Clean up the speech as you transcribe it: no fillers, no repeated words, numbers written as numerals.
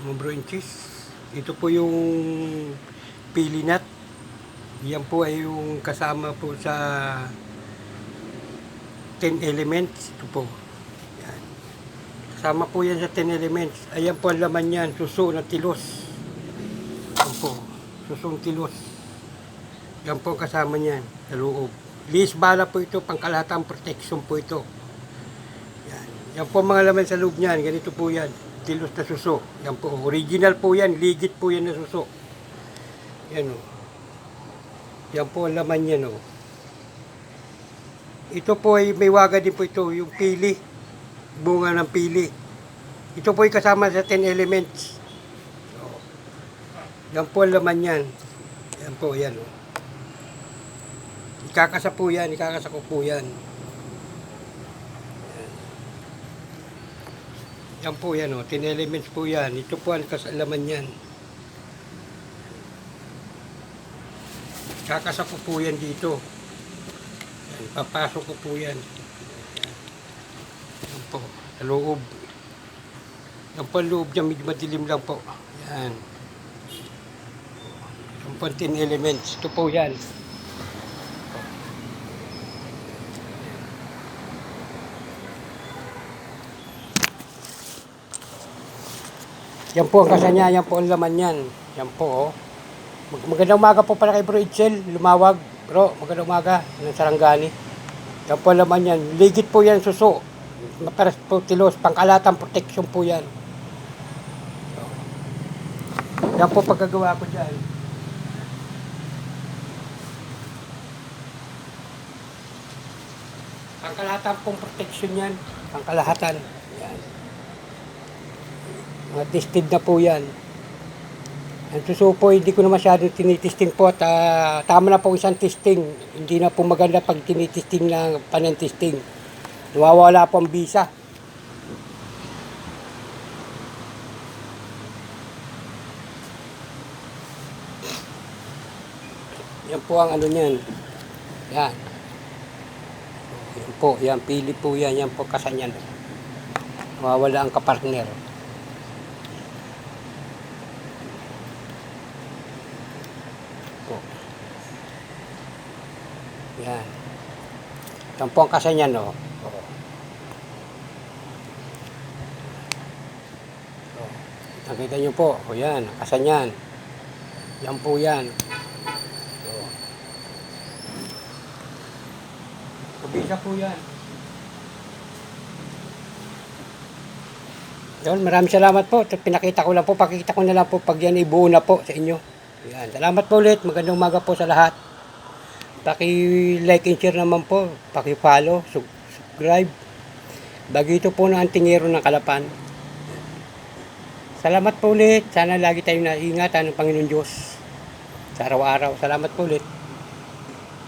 mga bro and sis. Ito po yung pili nut. Yan po ay yung kasama po sa 10 elements. Ito po. Yan. Kasama po yan sa 10 elements. Ayan po ang laman yan. Suso na tilos. Yan po. Susong tilos. Yan po kasama niyan sa loob. Liis bala po ito. Pangkalahatang protection po ito. Yan. Yan po mga laman sa loob niyan. Ganito po yan. Tilos na suso. Yan po. Original po yan. Ligit po yan na suso. Yan o. Yan po ang laman yan o. Ito po ay may waga din po ito. Yung pili. Bunga ng pili. Ito po ay kasama sa 10 elements. So, yan po ang laman yan. Yan po yan o. Ikakasa po yan. Ikakasa ko po yan. Yan po yan o, 10 elements po yan. Ito po ang kasalaman yan. Kakasa ko po yan dito. Yan, papasok ko po yan. Yan po, sa loob. Yan po ang loob dyan, medyo madilim lang po. Yan. Yan po ang 10 elements. Ito po yan. Yan po ang kasa niya, yan po ang laman yan. Yan po, oh. Magandang umaga po pala kay Bro Itzel, Lumawag. Bro, magandang umaga, ng Sarangani. Yan po ang laman yan. Ligit po yan, suso. Maparas po tilos, pangkalatang protection po yan. So, yan po pagkagawa ko dyan. Pangkalahatan pong protection yan. Pangkalahatan. Yan. Mga tested na po yan. Ang suso po, hindi ko na masyadong tinitesting po at tama na po isang testing. Hindi na po maganda pag tinitesting na panentesting. Nawawala po ang bisa. Yan po ang ano niyan. Yan. Yan po, yan, pili po yan. Yan po kasanyan. Nawawala ang kapartner. Po. Yan. Yan po ang kasanyan, no? Nakita nyo po, o yan, kasanyan. Yan po yan. Kubisa po yan. Yun, maraming salamat po. Pinakita ko lang po, pakikita ko na lang po pag yan ibuo na po sa inyo. Yan, salamat po ulit. Magandang umaga po sa lahat. Paki-like and share naman po. Paki-follow, subscribe. Bagito po ng antingero ng Kalapan. Salamat po ulit. Sana lagi tayong naingatan ng Panginoon Diyos sa araw-araw. Salamat po ulit.